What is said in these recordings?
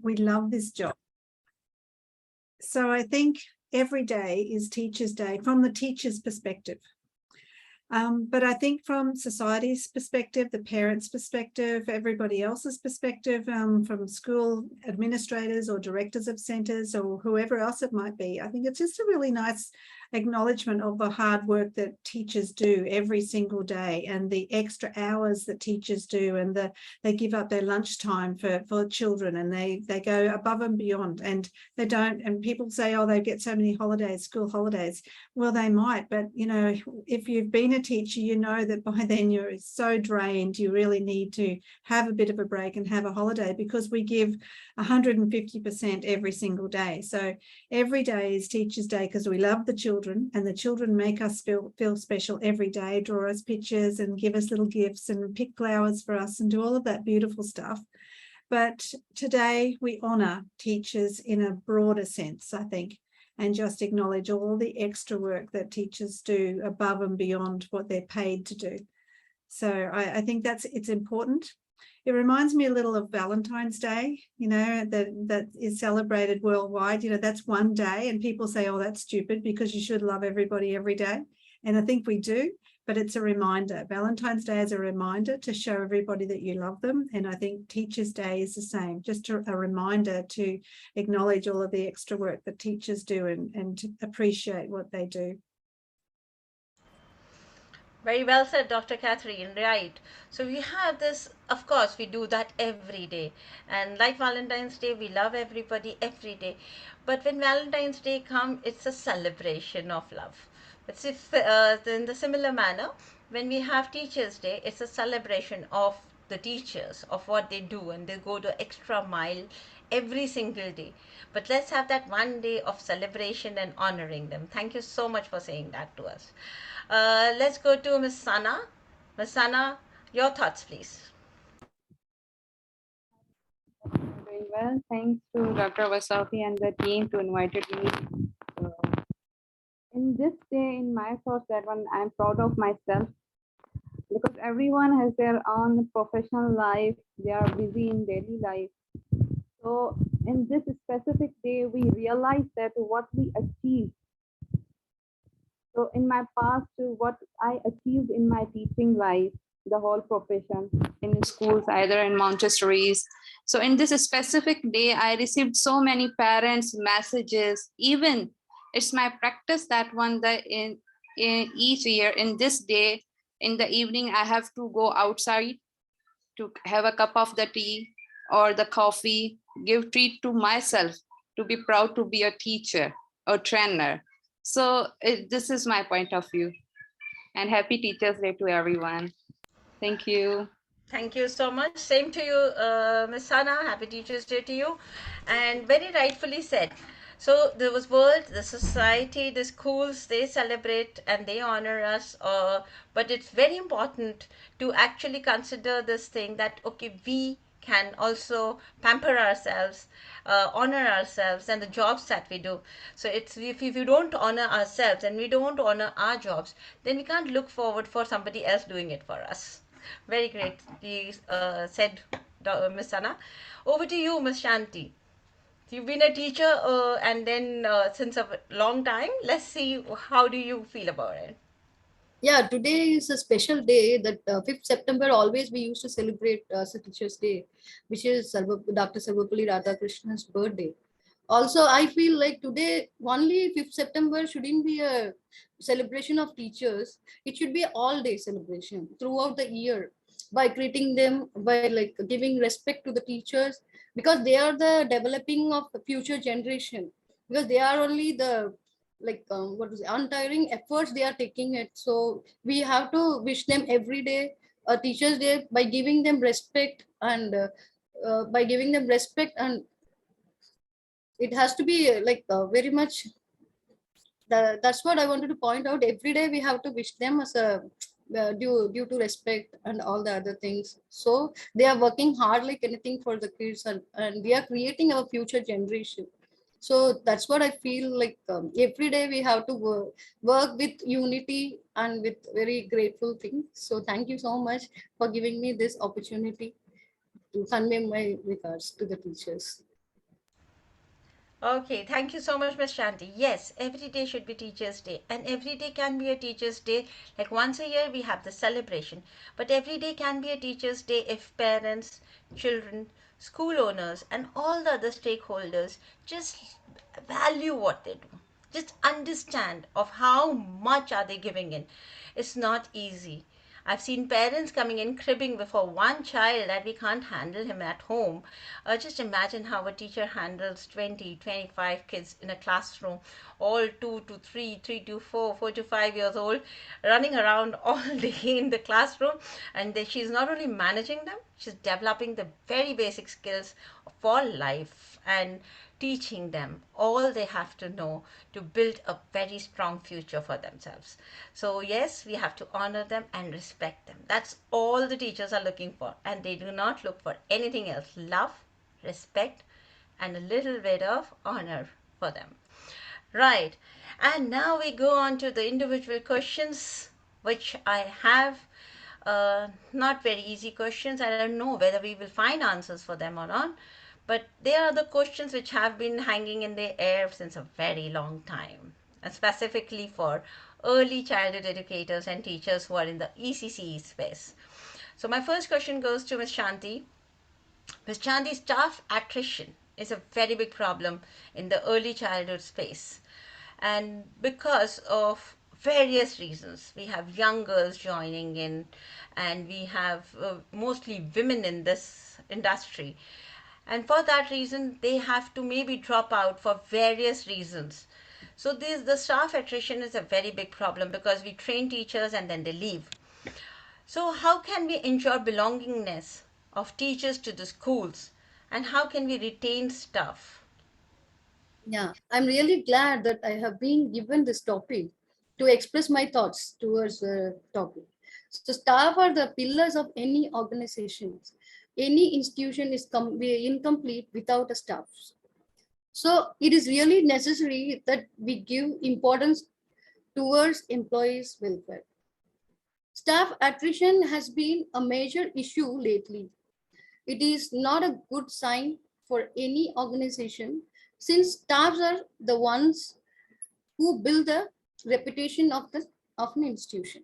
we love this job. So I think every day is Teachers' Day from the teacher's perspective. But I think from society's perspective, the parents' perspective, everybody else's perspective, from school administrators or directors of centres or whoever else it might be, I think it's just a really nice acknowledgement of the hard work that teachers do every single day, and the extra hours that teachers do, and they give up their lunchtime for children, and they go above and beyond, and they don't, and people say, oh, they get so many holidays, school holidays. Well, they might, but you know, if you've been a teacher, you know that by then you're so drained, you really need to have a bit of a break and have a holiday, because we give 150% every single day. So every day is Teachers' Day because we love the children, and the children make us feel special every day, draw us pictures and give us little gifts and pick flowers for us and do all of that beautiful stuff. But today we honour teachers in a broader sense, I think, and just acknowledge all the extra work that teachers do above and beyond what they're paid to do. So I think it's important. It reminds me a little of Valentine's Day, you know, that is celebrated worldwide. You know, that's one day, and people say, oh, that's stupid because you should love everybody every day. And I think we do, but it's a reminder. Valentine's Day is a reminder to show everybody that you love them. And I think Teachers' Day is the same, just a reminder to acknowledge all of the extra work that teachers do and to appreciate what they do. Very well said, Dr. Catherine. Right. So we have this, of course, we do that every day. And like Valentine's Day, we love everybody every day. But when Valentine's Day comes, it's a celebration of love. But if, in the similar manner, when we have Teachers' Day, it's a celebration of the teachers, of what they do, and they go the extra mile every single day. But let's have that one day of celebration and honoring them. Thank you so much for saying that to us. Let's go to Ms. Sana. Ms. Sana, your thoughts, please. Doing well. Thanks to Dr. Vasavi and the team to invited me. In this day, in my thoughts, that one I'm proud of myself, because everyone has their own professional life. They are busy in daily life. So in this specific day, we realize that what we achieved. So in my past, what I achieved in my teaching life, the whole profession in schools, either in Montessori's. So in this specific day, I received so many parents' messages. Even it's my practice that one that in each year in this day, in the evening, I have to go outside to have a cup of the tea or the coffee, give treat to myself to be proud to be a teacher or trainer. So this is my point of view. And happy Teachers' Day to everyone. Thank you. Thank you so much. Same to you, Ms. Sana. Happy Teachers' Day to you. And very rightfully said. So the world, the society, the schools, they celebrate and they honor us. But it's very important to actually consider this thing that, okay, we can also pamper ourselves, honor ourselves and the jobs that we do. So it's if we don't honor ourselves and we don't honor our jobs, then we can't look forward for somebody else doing it for us. Very greatly said, Ms. Sana. Over to you, Ms. Shanti. You've been a teacher and then since a long time. Let's see, how do you feel about it? Yeah, today is a special day that 5th September always we used to celebrate Teachers' Day, which is Dr. Sarvapalli Radhakrishna's birthday. Also, I feel like today only 5th September shouldn't be a celebration of teachers. It should be all day celebration throughout the year by treating them, by like giving respect to the teachers, because they are the developing of the future generation, because they are only the like what is it, untiring efforts they are taking it. So we have to wish them every day a Teachers' Day by giving them respect, and by giving them respect, and it has to be like very much that's what I wanted to point out. Every day we have to wish them as a due to respect and all the other things. So they are working hard like anything for the kids, and we are creating our future generation. So that's what I feel like. Every day we have to work with unity and with very grateful things. So thank you so much for giving me this opportunity to convey my regards to the teachers. Okay, thank you so much, Miss Shanti. Yes, every day should be Teachers' Day, and every day can be a Teachers' Day. Like once a year, we have the celebration, but every day can be a Teachers' Day if parents, children, school owners, and all the other stakeholders just value what they do. Just understand of how much are they giving in. It's not easy. I've seen parents coming in cribbing before one child that we can't handle him at home. Just imagine how a teacher handles 20, 25 kids in a classroom, all 2 to 3, 3 to 4, 4 to 5 years old, running around all day in the classroom. And she's not only managing them, she's developing the very basic skills for life and teaching them all they have to know to build a very strong future for themselves. So, yes, we have to honor them and respect them. That's all the teachers are looking for, and they do not look for anything else. Love, respect, and a little bit of honor for them. Right. And now we go on to the individual questions, which I have not very easy questions. I don't know whether we will find answers for them or not, but they are the questions which have been hanging in the air since a very long time, and specifically for early childhood educators and teachers who are in the ECCE space. So, my first question goes to Ms. Shanti. Ms. Shanti, staff attrition is a very big problem in the early childhood space. And because of various reasons, we have young girls joining in, and we have mostly women in this industry. And for that reason, they have to maybe drop out for various reasons. So the staff attrition is a very big problem because we train teachers and then they leave. So how can we ensure belongingness of teachers to the schools, and how can we retain staff? Yeah, I'm really glad that I have been given this topic to express my thoughts towards the topic. So, staff are the pillars of any organization. Any institution is incomplete without a staff. So, it is really necessary that we give importance towards employees' welfare. Staff attrition has been a major issue lately. It is not a good sign for any organization since staffs are the ones who build the reputation of an institution.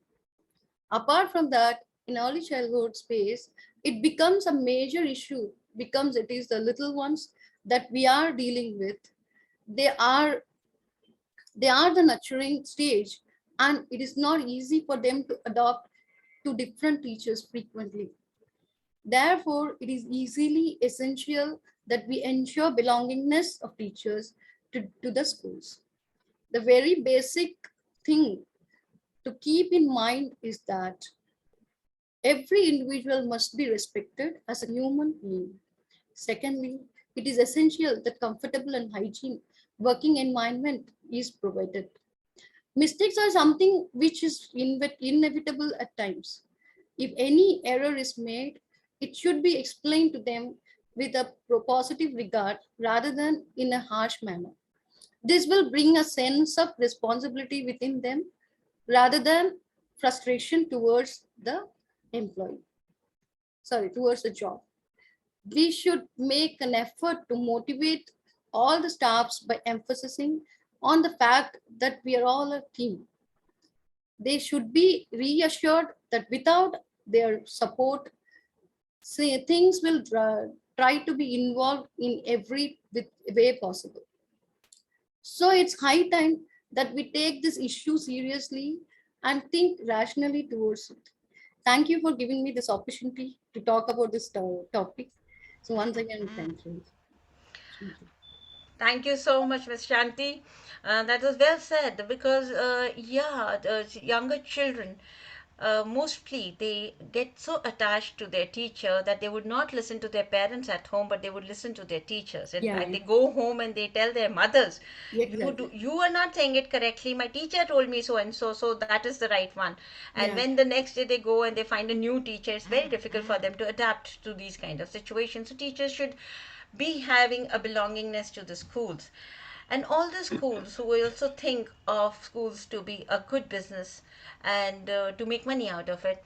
Apart from that, in early childhood space, it becomes a major issue because it is the little ones that we are dealing with. They are they are the nurturing stage, and it is not easy for them to adopt to different teachers frequently. Therefore, it is easily essential that we ensure belongingness of teachers to the schools. The very basic thing to keep in mind is that every individual must be respected as a human being. Secondly, it is essential that comfortable and hygiene working environment is provided. Mistakes are something which is inevitable at times. If any error is made, it should be explained to them with a positive regard rather than in a harsh manner. This will bring a sense of responsibility within them rather than frustration towards the employee, towards the job. We should make an effort to motivate all the staffs by emphasizing on the fact that we are all a team. They should be reassured that without their support, say, things will try to be involved in every way possible. So it's high time that we take this issue seriously and think rationally towards it. Thank you for giving me this opportunity to talk about this topic. So once again, thank you. Thank you so much, Ms. Shanti. That was well said because, yeah, the younger children, mostly they get so attached to their teacher that they would not listen to their parents at home, but they would listen to their teachers. In Yeah, fact, they go home and they tell their mothers, exactly. you are not saying it correctly. My teacher told me so and so, so that is the right one." And Yeah, when the next day they go and they find a new teacher, it's very difficult for them to adapt to these kind of situations. So teachers should be having a belongingness to the schools. And all the schools who also think of schools to be a good business and to make money out of it,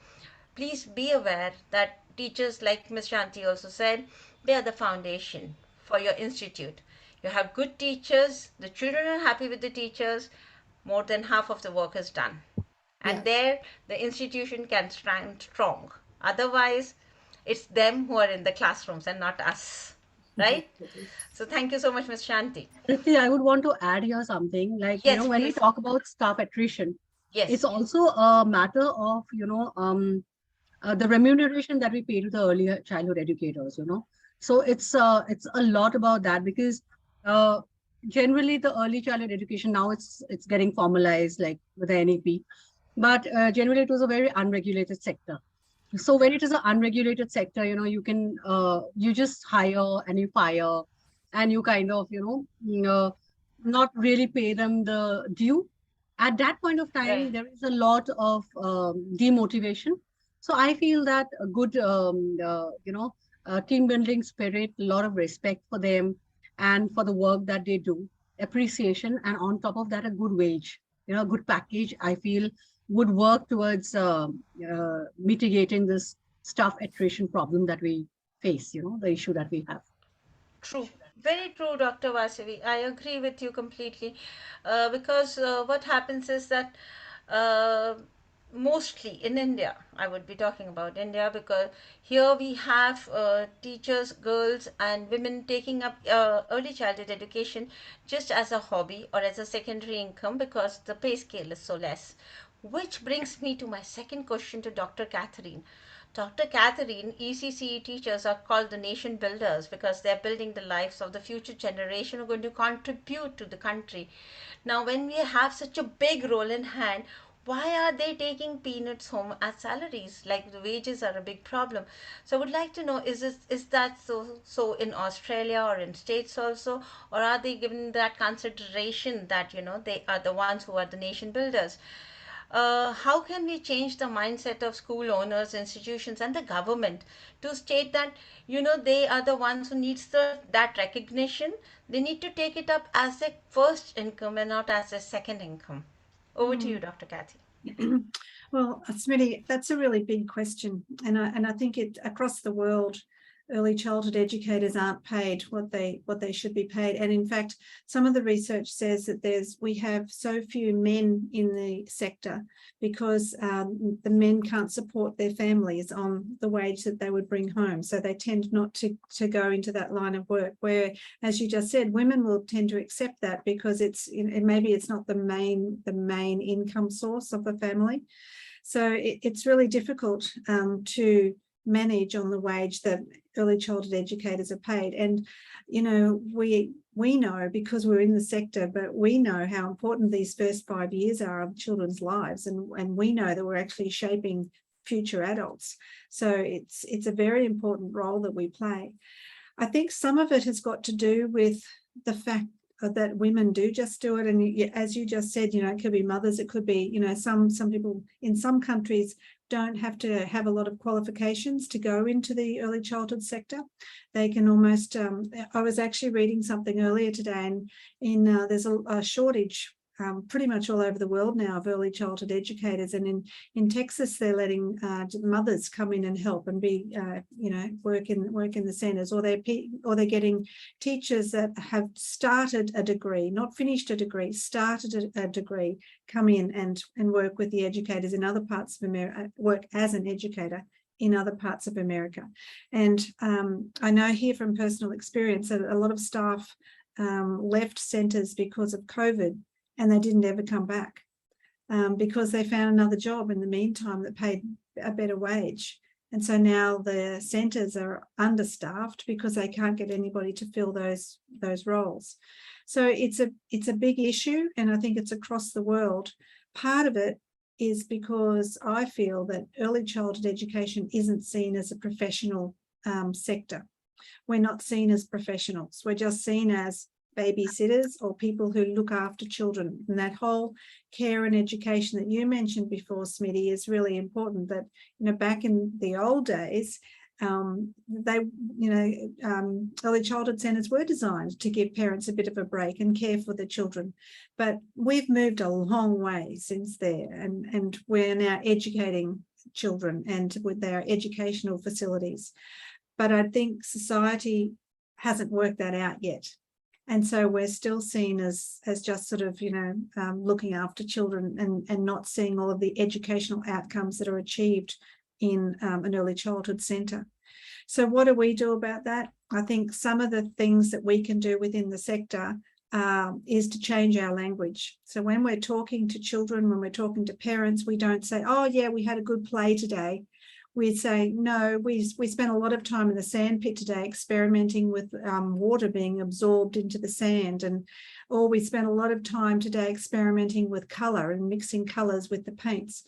please be aware that teachers, like Ms. Shanti also said, they are the foundation for your institute. You have good teachers, the children are happy with the teachers, more than half of the work is done. And Yeah. there the institution can stand strong. Otherwise, it's them who are in the classrooms and not us. Right? So thank you so much, Ms. Shanti. Priti, I would want to add here something like, Yes, when we please. talk about staff attrition, it's Yes. also a matter of, the remuneration that we pay to the earlier childhood educators. So it's a lot about that because uh, generally the early childhood education now it's getting formalized like with the NEP, but generally it was a very unregulated sector. So when it is an unregulated sector, you can you just hire and you fire, and you kind of not really pay them the due. At that point of time, Right. there is a lot of demotivation. So I feel that a good team building spirit, a lot of respect for them and for the work that they do, appreciation, and on top of that, a good wage, a good package. I feel would work towards mitigating this staff attrition problem that we face, the issue that we have. True. Very true, Dr. Vasavi. I agree with you completely. Because what happens is that uh, mostly in India, I would be talking about India, because here we have teachers, girls, and women taking up early childhood education just as a hobby or as a secondary income because the pay scale is so less. Which brings me to my second question to Dr. Catherine. Dr. Catherine, ECCE teachers are called the nation builders because they're building the lives of the future generation who are going to contribute to the country. Now, when we have such a big role in hand, why are they taking peanuts home as salaries? Like the wages are a big problem. So I would like to know, is that so in Australia or in States also, or are they given that consideration that they are the ones who are the nation builders? How can we change the mindset of school owners, institutions, and the government to state that they are the ones who needs that recognition? They need to take it up as a first income and not as a second income. Over to you, Dr. Kathy. Well, Smitty, that's a really big question, and I think it across the world, early childhood educators aren't paid what they should be paid, and in fact, some of the research says that we have so few men in the sector because the men can't support their families on the wage that they would bring home, so they tend not to go into that line of work. Where, as you just said, women will tend to accept that because maybe it's not the main income source of the family. So it's really difficult to manage on the wage that early childhood educators are paid. And, we know because we're in the sector, but we know how important these first 5 years are of children's lives. And we know that we're actually shaping future adults. So it's a very important role that we play. I think some of it has got to do with the fact that women do just do it. And as you just said, it could be mothers, it could be, some people in some countries don't have to have a lot of qualifications to go into the early childhood sector. They can almost, I was actually reading something earlier today, and there's a shortage pretty much all over the world now of early childhood educators, and in Texas they're letting mothers come in and help and be work in the centers, or they're getting teachers that have started a degree, not finished a degree, started a degree, come in and work with the educators in other parts of America, work as an educator in other parts of America. And I know here from personal experience that a lot of staff left centers because of COVID, and they didn't ever come back because they found another job in the meantime that paid a better wage. And so now the centres are understaffed because they can't get anybody to fill those roles. So it's a big issue, and I think it's across the world. Part of it is because I feel that early childhood education isn't seen as a professional sector. We're not seen as professionals. We're just seen as babysitters or people who look after children. And that whole care and education that you mentioned before, Smitty, is really important. That back in the old days, early childhood centres were designed to give parents a bit of a break and care for the children. But we've moved a long way since there, and we're now educating children and with their educational facilities. But I think society hasn't worked that out yet. And so we're still seen as just sort of, looking after children and not seeing all of the educational outcomes that are achieved in an early childhood centre. So what do we do about that? I think some of the things that we can do within the sector is to change our language. So when we're talking to children, when we're talking to parents, we don't say, oh yeah, we had a good play today. We say, no, we spent a lot of time in the sand pit today experimenting with water being absorbed into the sand, or we spent a lot of time today experimenting with colour and mixing colours with the paints.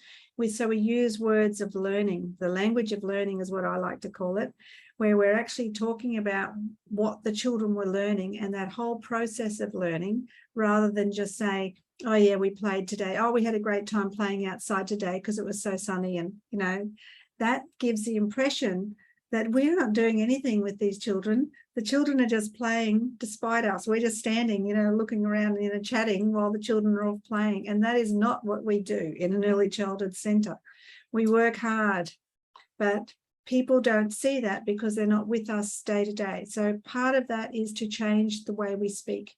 So we use words of learning. The language of learning is what I like to call it, where we're actually talking about what the children were learning and that whole process of learning, rather than just say, oh yeah, we played today. Oh, we had a great time playing outside today because it was so sunny. And, that gives the impression that we're not doing anything with these children. The children are just playing despite us. We're just standing, looking around, chatting while the children are off playing. And that is not what we do in an early childhood centre. We work hard, but people don't see that because they're not with us day to day. So part of that is to change the way we speak.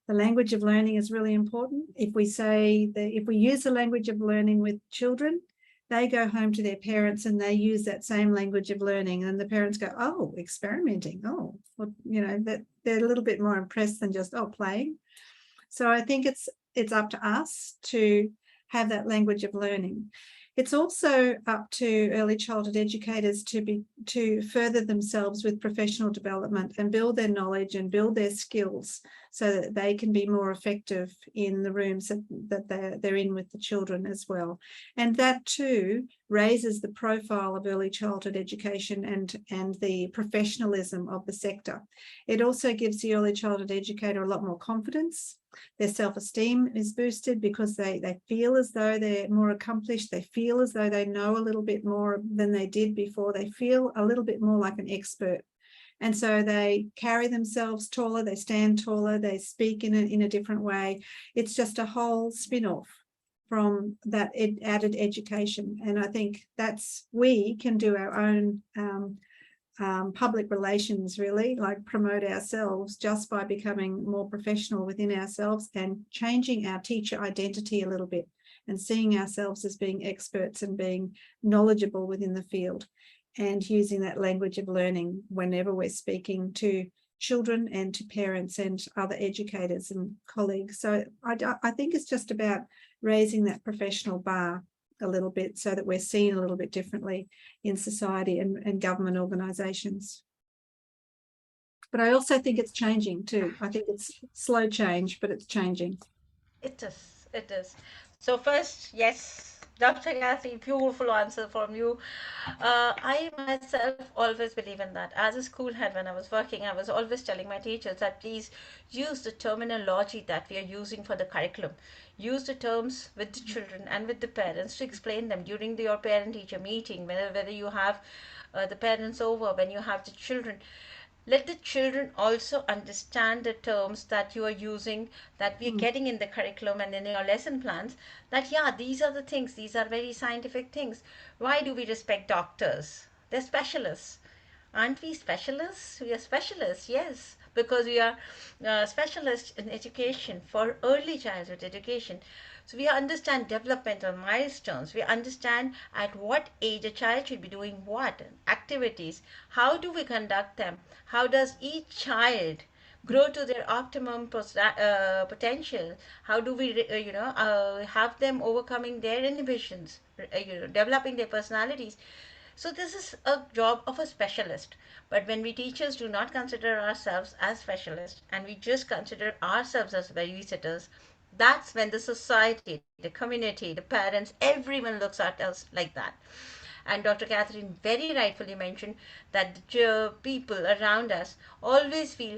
The language of learning is really important. If we use the language of learning with children, they go home to their parents and they use that same language of learning, and the parents go, oh, experimenting. Oh, well, that they're a little bit more impressed than just, oh, playing. So I think it's up to us to have that language of learning. It's also up to early childhood educators to further themselves with professional development and build their knowledge and build their skills so that they can be more effective in the rooms that they're in with the children as well. And that too raises the profile of early childhood education and the professionalism of the sector. It also gives the early childhood educator a lot more confidence. Their self-esteem is boosted because they feel as though they're more accomplished. They feel as though they know a little bit more than they did before. They feel a little bit more like an expert. And so they carry themselves taller, they stand taller, they speak in a different way. It's just a whole spin-off from that added education. And I think we can do our own public relations, really, like promote ourselves just by becoming more professional within ourselves and changing our teacher identity a little bit and seeing ourselves as being experts and being knowledgeable within the field, and using that language of learning whenever we're speaking to children and to parents and other educators and colleagues. So I think it's just about raising that professional bar a little bit so that we're seen a little bit differently in society and government organisations. But I also think it's changing too. I think it's slow change, but it's changing. It is. So first, yes, Dr. Kathy, beautiful answer from you. I myself always believe in that. As a school head, when I was working, I was always telling my teachers that please use the terminology that we are using for the curriculum. Use the terms with the children and with the parents to explain them during your parent-teacher meeting, whether you have the parents over, when you have the children. Let the children also understand the terms that you are using, that we are getting in the curriculum and in your lesson plans, that yeah, these are the things, these are very scientific things. Why do we respect doctors? They're specialists. Aren't we specialists? We are specialists, yes, because we are specialists in education for early childhood education. So we understand developmental milestones. We understand at what age a child should be doing what activities. How do we conduct them? How does each child grow to their optimum potential? How do we, have them overcoming their inhibitions, developing their personalities? So this is a job of a specialist. But when we teachers do not consider ourselves as specialists and we just consider ourselves as babysitters, that's when the society, the community, the parents, everyone looks at us like that. And Dr. Catherine very rightfully mentioned that the people around us always feel,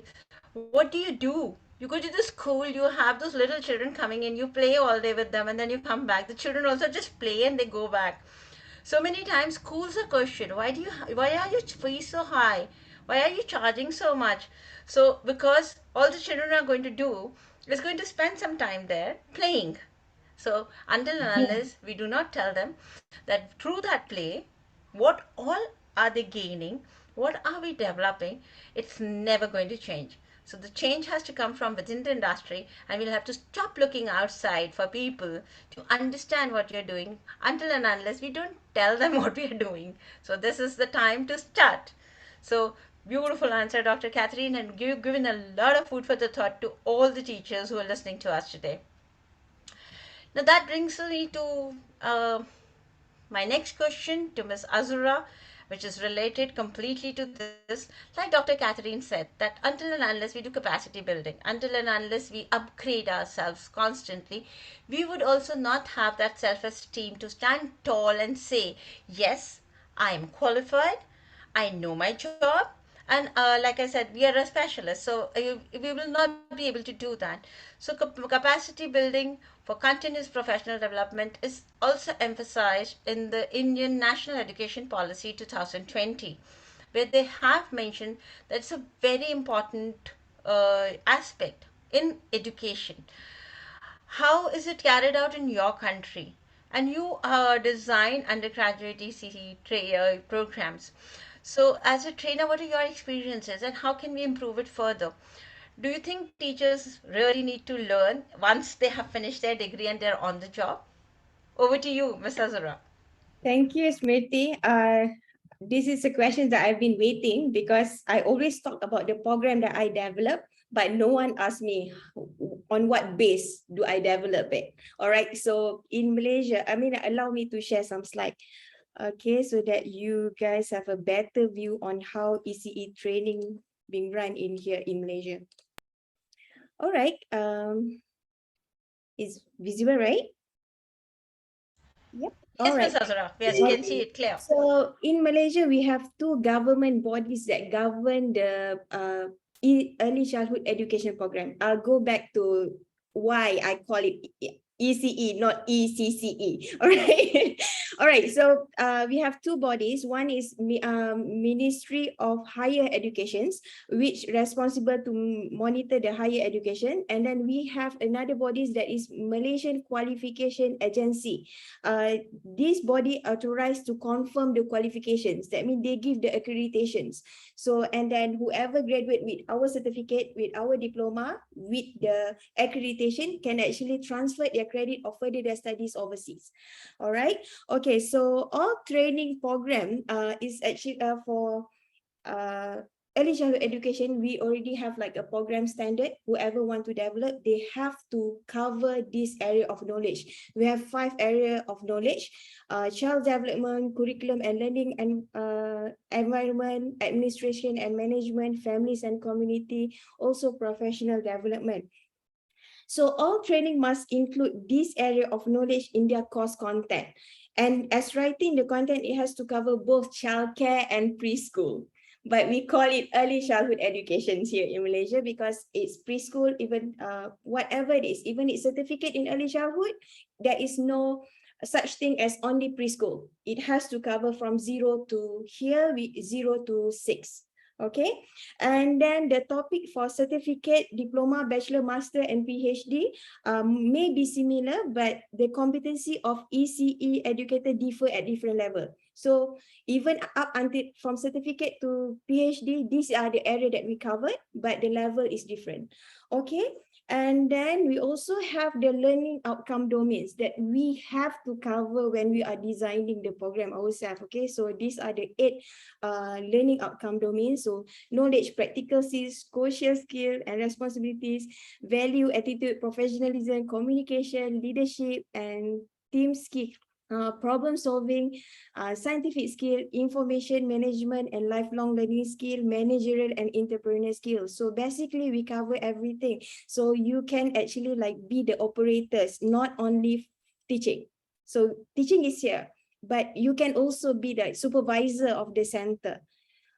what do? You go to the school, you have those little children coming in, you play all day with them, and then you come back. The children also just play and they go back. So many times schools are questioned, why are your fees so high? Why are you charging so much? So because all the children are going to do is going to spend some time there playing. So until and unless we do not tell them that through that play, what all are they gaining, what are we developing, it's never going to change. So the change has to come from within the industry, and we'll have to stop looking outside for people to understand what you're doing until and unless we don't tell them what we are doing. So this is the time to start. So beautiful answer, Dr. Catherine, and you've given a lot of food for the thought to all the teachers who are listening to us today. Now that brings me to my next question to Ms. Azura, which is related completely to this. Like Dr. Catherine said, that until and unless we do capacity building, until and unless we upgrade ourselves constantly, we would also not have that self-esteem to stand tall and say, yes, I am qualified, I know my job, and like I said, we are a specialist, so we will not be able to do that. So capacity building for continuous professional development is also emphasized in the Indian National Education Policy 2020, where they have mentioned that it's a very important aspect in education. How is it carried out in your country? And you design undergraduate ECC programs. So, as a trainer, what are your experiences and how can we improve it further? Do you think teachers really need to learn once they have finished their degree and they're on the job? Over to you, Ms. Azura. Thank you, Smriti. This is a question that I've been waiting because I always talk about the program that I develop, but no one asked me on what base do I develop it. All right. So in Malaysia, allow me to share some slides. Okay, so that you guys have a better view on how ECE training being run in here in Malaysia. All right. Is visible, right? Yep. Yes, All right. Ms. Azura. Yes, you can see it clear. So in Malaysia, we have two government bodies that govern the early childhood education program. I'll go back to why I call it ECE, not ECCE. All right. All right. So we have two bodies. One is Ministry of Higher Educations, which responsible to monitor the higher education. And then we have another bodies that is Malaysian Qualification Agency. This body authorized to confirm the qualifications. That means they give the accreditations. So, and then whoever graduate with our certificate, with our diploma, with the accreditation can actually transfer their credit or further their studies overseas. All right. Okay. So all training program is actually for early childhood education. We already have like a program standard. Whoever want to develop, they have to cover this area of knowledge. We have 5 areas of knowledge: child development, curriculum and learning, and environment, administration and management, families and community, also professional development. So all training must include this area of knowledge in their course content. And as writing the content, it has to cover both childcare and preschool. But we call it early childhood education here in Malaysia because it's preschool, even whatever it is, even its certificate in early childhood, there is no such thing as only preschool. It has to cover from 0 to here, 0 to 6. Okay, and then the topic for certificate, diploma, bachelor, master, and PhD may be similar, but the competency of ECE educator differ at different level. So even up until from certificate to PhD, these are the area that we covered, but the level is different. Okay. And then we also have the learning outcome domains that we have to cover when we are designing the program ourselves. Okay, so these are the 8 learning outcome domains. So knowledge, practical skills, social skills and responsibilities, value, attitude, professionalism, communication, leadership, and team skill. Problem solving, scientific skill, information management and lifelong learning skill, managerial and entrepreneurial skills. So basically we cover everything. So you can actually like be the operators, not only teaching. So teaching is here, but you can also be the supervisor of the center.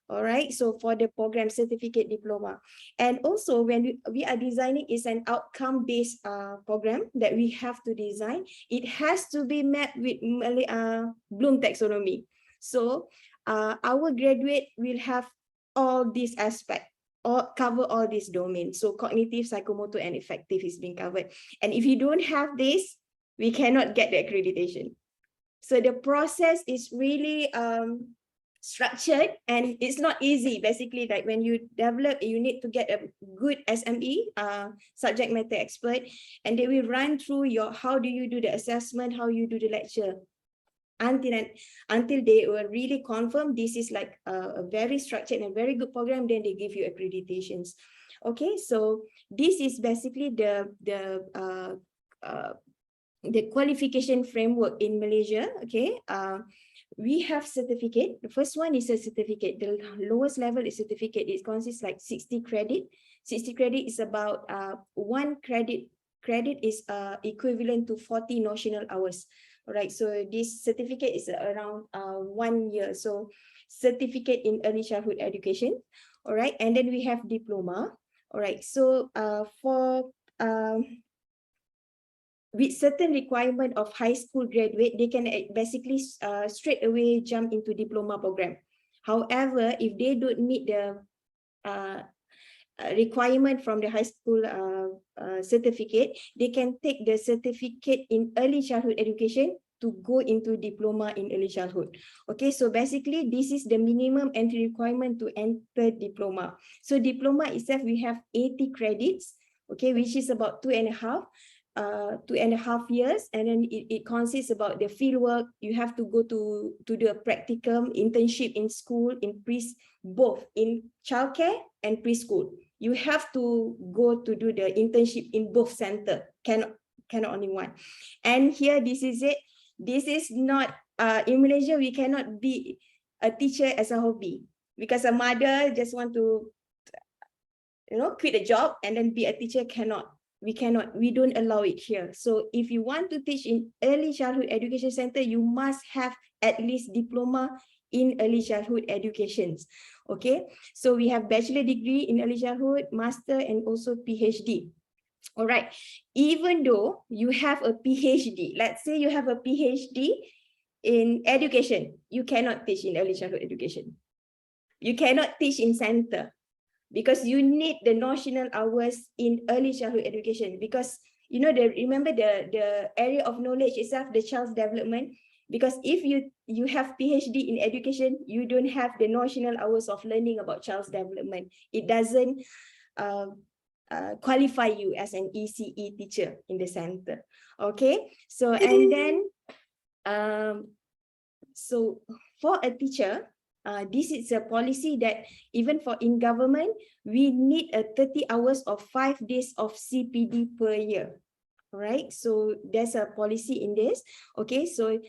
All right, so for the program certificate diploma. And also when we are designing is an outcome-based program that we have to design. It has to be met with Bloom taxonomy. So our graduate will have all these aspects or cover all these domains. So cognitive, psychomotor, and effective is being covered. And if you don't have this, we cannot get the accreditation. So the process is really structured, and it's not easy. Basically, like when you develop, you need to get a good SME, subject matter expert, and they will run through your, how do you do the assessment, how you do the lecture, until they will really confirm this is like a very structured and very good program, then they give you accreditations. Okay, so this is basically the qualification framework in Malaysia. Okay, we have certificate. The first one is a certificate. The lowest level is certificate. It consists like 60 credit. 60 credit is about one credit is equivalent to 40 notional hours. All right, so this certificate is around 1 year. So certificate in early childhood education. All right, and then we have diploma. All right, so for with certain requirement of high school graduate, they can basically straight away jump into diploma program. However, if they don't meet the requirement from the high school certificate, they can take the certificate in early childhood education to go into diploma in early childhood. Okay, so basically this is the minimum entry requirement to enter diploma. So diploma itself, we have 80 credits, okay, which is about 2.5 years, and then it consists about the field work. You have to go to do a practicum, internship in school, in both in childcare and preschool. You have to go to do the internship in both center, cannot only one. And here, this is it. This is not, in Malaysia, we cannot be a teacher as a hobby, because a mother just want to, quit a job and then be a teacher. We don't allow it here. So if you want to teach in early childhood education center, you must have at least diploma in early childhood educations. Okay, so we have bachelor degree in early childhood, master, and also PhD. All right, even though you have a PhD, let's say you have a PhD in education, you cannot teach in early childhood education. You cannot teach in center, because you need the notional hours in early childhood education, because remember the area of knowledge itself, the child's development. Because if you have PhD in education, you don't have the notional hours of learning about child's development. It doesn't qualify you as an ECE teacher in the center. Okay, so and then so for a teacher, this is a policy that even for in government, we need a 30 hours of 5 days of CPD per year. All right, so there's a policy in this. Okay, so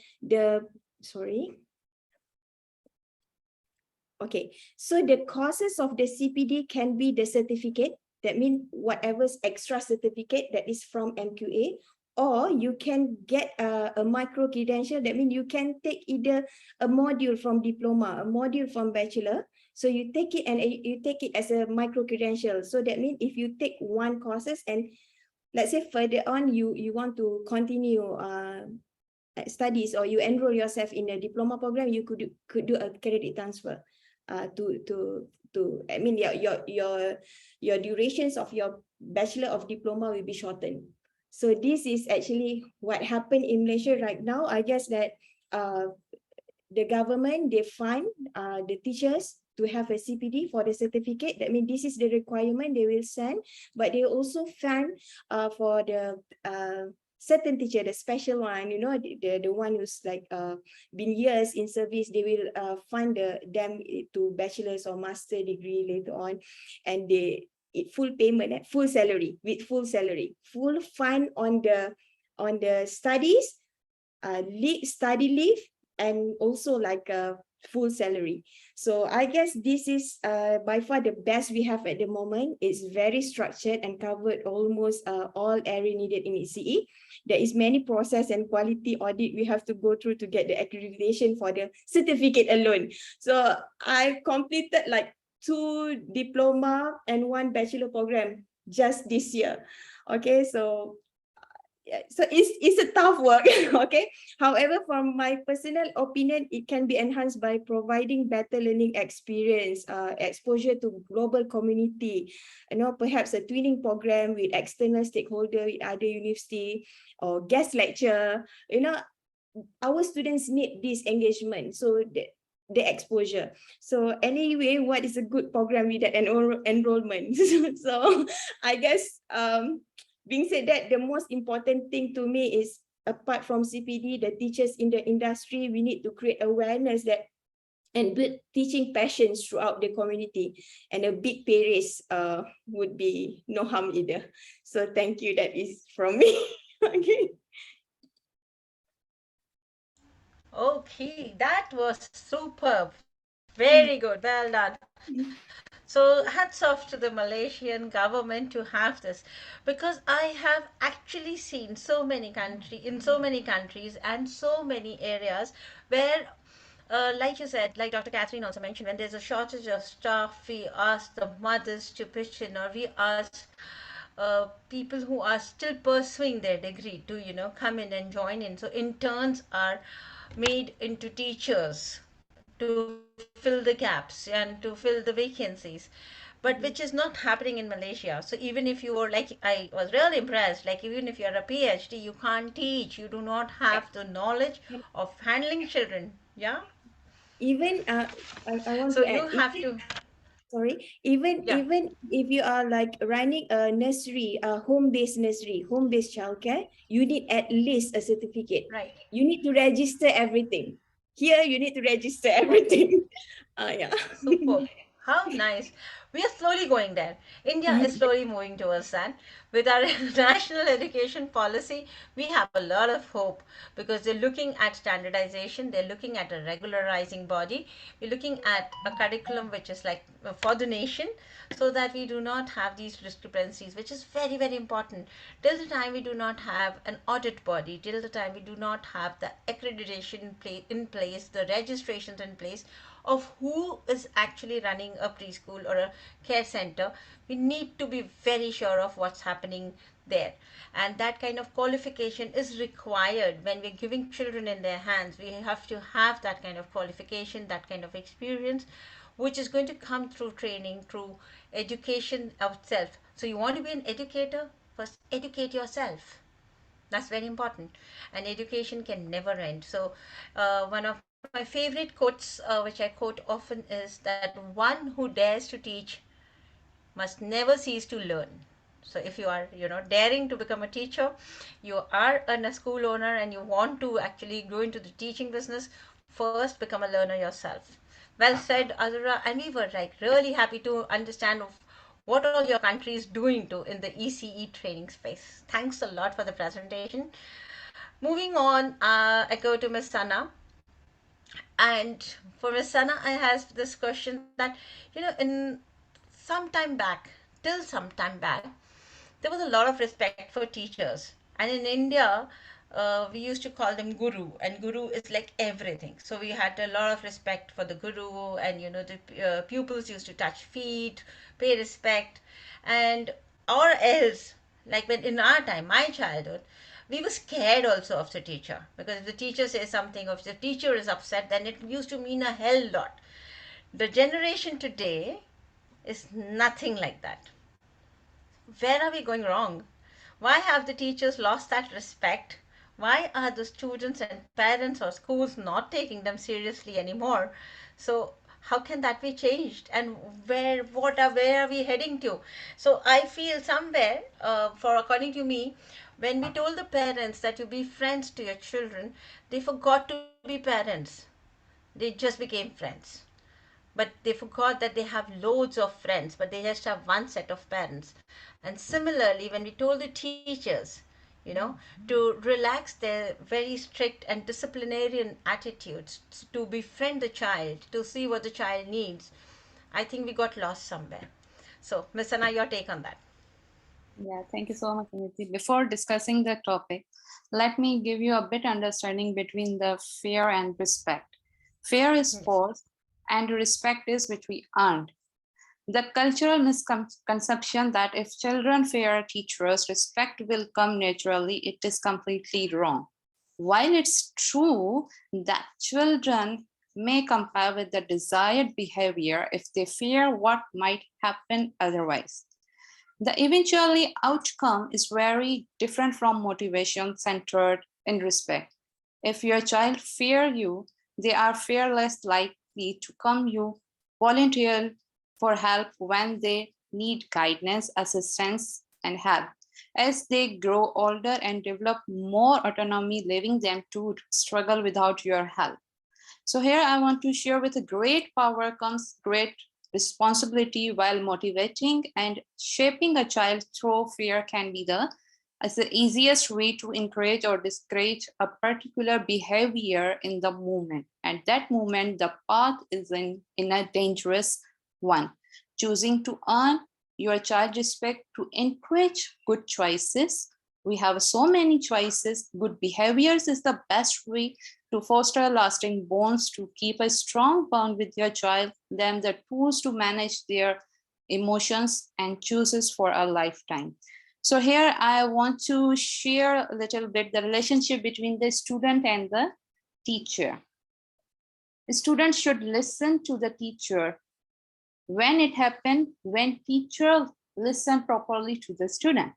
okay, so the causes of the CPD can be the certificate. That means whatever's extra certificate that is from MQA, or you can get a micro credential. That means you can take either a module from diploma, a module from bachelor. So you take it and you take it as a micro credential. So that means if you take one courses and let's say further on you want to continue studies, or you enroll yourself in a diploma program, you could do a credit transfer to I mean your durations of your bachelor of diploma will be shortened. So this is actually what happened in Malaysia right now. I guess that the government, they fund the teachers to have a CPD for the certificate. That means this is the requirement they will send, but they also fund for the certain teacher, the special one, the one who's like been years in service, they will fund them to bachelor's or master degree later on, and full payment, full salary, with full salary, full fund on the studies, study leave, and also like a full salary. So I guess this is by far the best we have at the moment. It's very structured and covered almost all area needed in ECE. There is many process and quality audit we have to go through to get the accreditation for the certificate alone. So I completed like 2 diploma and 1 bachelor program just this year. Okay, so it's a tough work. Okay, however, from my personal opinion, it can be enhanced by providing better learning experience, exposure to global community, perhaps a twinning program with external stakeholder, with other university, or guest lecture. Our students need this engagement, so that the exposure. So anyway, what is a good program with that enrollment? So I guess being said that, the most important thing to me is, apart from CPD, the teachers in the industry, we need to create awareness that and build teaching passions throughout the community, and a big pay raise would be no harm either. So thank you, that is from me. Okay. Okay, that was superb. Very good. Well done. So hats off to the Malaysian government to have this, because I have actually seen so many countries and so many areas where, like you said, like Dr. Catherine also mentioned, when there's a shortage of staff, we ask the mothers to pitch in, or we ask people who are still pursuing their degree to, come in and join in. So interns are made into teachers to fill the gaps and to fill the vacancies, but which is not happening in Malaysia. So even if you were, like, I was really impressed, like even if you're a PhD, you can't teach, you do not have the knowledge of handling children. Yeah. Even I want So to you add, have to, sorry, even yeah, if you are like running a nursery, a home-based nursery, home-based childcare, you need at least a certificate. right. You need to register everything. Here you need to register everything. Yeah. Superb. How nice. We are slowly going there. India is slowly moving towards that. With our national education policy, we have a lot of hope, because they're looking at standardization, they're looking at a regularizing body, we're looking at a curriculum which is like for the nation, so that we do not have these discrepancies, which is very, very important. Till the time we do not have an audit body, till the time we do not have the accreditation in place, the registrations in place, of who is actually running a preschool or a care center, we need to be very sure of what's happening there. And that kind of qualification is required when we're giving children in their hands. We have to have that kind of qualification, that kind of experience, which is going to come through training, through education itself. So you want to be an educator, first educate yourself. That's very important, and education can never end. So one of my favorite quotes, which I quote often, is that one who dares to teach must never cease to learn. So if you are, daring to become a teacher, you are a school owner, and you want to actually go into the teaching business, first become a learner yourself. Well said, Azura. And we were like really happy to understand of what all your country is doing to in the ECE training space. Thanks a lot for the presentation. Moving on, I go to Miss Sana. And for Miss Sana, I have this question that, in some time back, till some time back, there was a lot of respect for teachers. And in India, we used to call them guru, and guru is like everything. So we had a lot of respect for the guru, and the pupils used to touch feet, pay respect, and or else, like when in our time, my childhood, we were scared also of the teacher, because if the teacher says something, or if the teacher is upset, then it used to mean a hell lot. The generation today is nothing like that. Where are we going wrong? Why have the teachers lost that respect? Why are the students and parents or schools not taking them seriously anymore? So how can that be changed? And where are we heading to? So I feel somewhere, for according to me, when we told the parents that you be friends to your children, they forgot to be parents. They just became friends, but they forgot that they have loads of friends, but they just have one set of parents. And similarly, when we told the teachers, to relax their very strict and disciplinarian attitudes, to befriend the child, to see what the child needs, I think we got lost somewhere. So Miss Anna, your take on that. Yeah, thank you so much, Niti. Before discussing the topic, let me give you a bit understanding between the fear and respect. Fear is forced, and respect is which we earned. The cultural misconception that if children fear teachers, respect will come naturally, it is completely wrong. While it's true that children may comply with the desired behavior if they fear what might happen otherwise, the eventually outcome is very different from motivation centered in respect. If your child fear you, they are fearless like likely to come you volunteer for help when they need guidance, assistance, and help. As they grow older and develop more autonomy, leaving them to struggle without your help. So here I want to share, with a great power comes great responsibility. While motivating and shaping a child through fear can be as the easiest way to encourage or discourage a particular behavior in the moment. At that moment, the path is in a dangerous one. Choosing to earn your child respect, to encourage good choices. We have so many choices. Good behaviors is the best way to foster lasting bonds, to keep a strong bond with your child, them the tools to manage their emotions and choices for a lifetime. So here I want to share a little bit the relationship between the student and the teacher. The student should listen to the teacher. When it happened, when teacher listen properly to the student.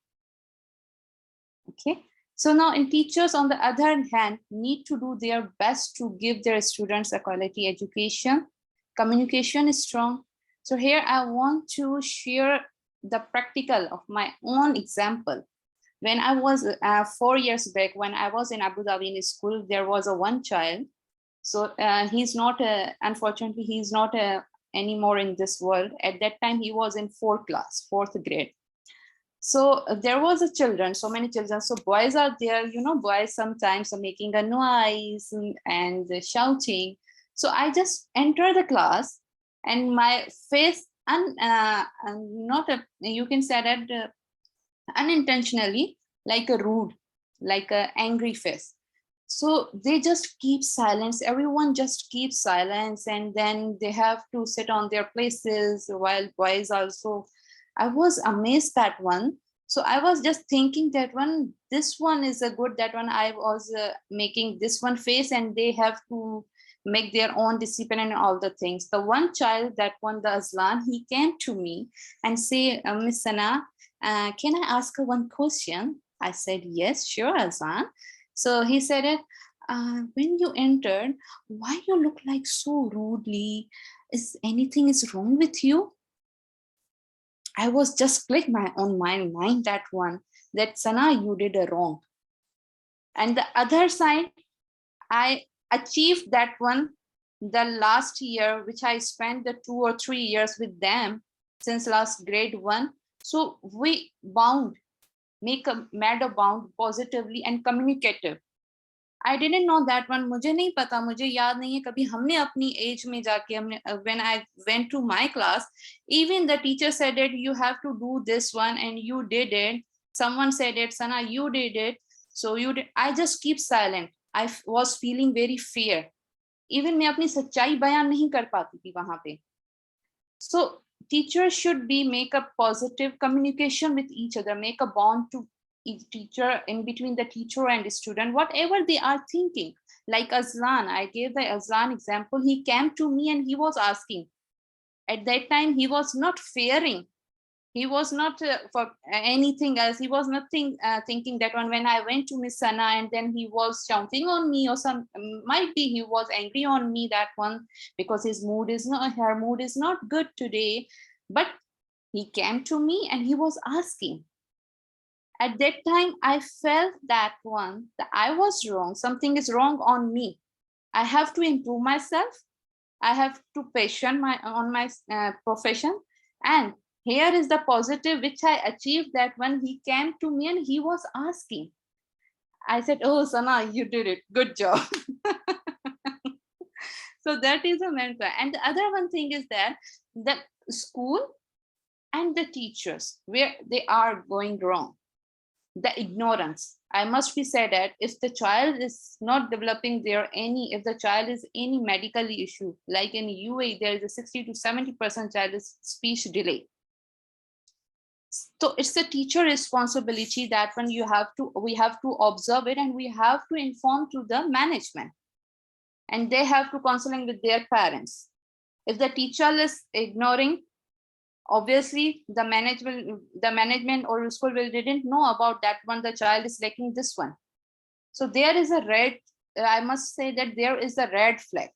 Okay, so now in teachers, on the other hand, need to do their best to give their students a quality education. Communication is strong. So here I want to share the practical of my own example. When I was 4 years back, when I was in Abu Dhabi in school, there was a one child. So he's not, unfortunately, he's not anymore in this world. At that time, he was in fourth grade. So there was a children, so many children. So boys are there, you know, boys sometimes are making a noise and shouting. So I just enter the class and my face, you can say that unintentionally, like a rude, like a angry face. So they just keep silence. Everyone just keeps silence, and then they have to sit on their places while boys also. I was amazed that one. So I was just thinking that one, this one is a good, that one I was making this one face, and they have to make their own discipline and all the things. The one child, that one, the Aslan, he came to me and say, Miss Sana, can I ask her one question? I said, yes, sure, Aslan. So he said, when you entered, why you look like so rudely? Is anything is wrong with you? I was just clicked on my mind that one, that Sana, you did a wrong. And the other side, I achieved that one the last year, which I spent the 2 or 3 years with them since last grade 1. So we made a bound positively and communicative. I didn't know that one. मुझे नहीं पता, मुझे याद नहीं है कभी हमने अपनी एज में जाके हमने, when I went to my class, even the teacher said that you have to do this one and you did it. Someone said it, Sana, you did it. So you did. I just keep silent. I was feeling very fear. Even मैं अपनी सच्चाई बयान नहीं कर पाती थी वहां पे. So teachers should make a positive communication with each other, make a bond to each teacher, in between the teacher and the student, whatever they are thinking. Like Aslan, I gave the Aslan example. He came to me and he was asking. At that time, he was not fearing. He was not for anything else. He was nothing thinking that one. When I went to Miss Sana and then he was shouting on me, or might be he was angry on me, that one, because her mood is not good today. But he came to me and he was asking. At that time, I felt that one, that I was wrong. Something is wrong on me. I have to improve myself. I have to passion on my profession. And here is the positive which I achieved, that when he came to me and he was asking. I said, oh, Sana, you did it. Good job. So that is a mentor. And the other one thing is that the school and the teachers, where they are going wrong. The ignorance. I must be said that if the child is not developing if the child is any medical issue, like in UAE, there is a 60 to 70% child is speech delay. So it's the teacher responsibility that when we have to observe it, and we have to inform to the management, and they have to counseling with their parents. If the teacher is ignoring, obviously the management or school didn't know about that one, the child is lacking this one. So there is a I must say that there is a red flag.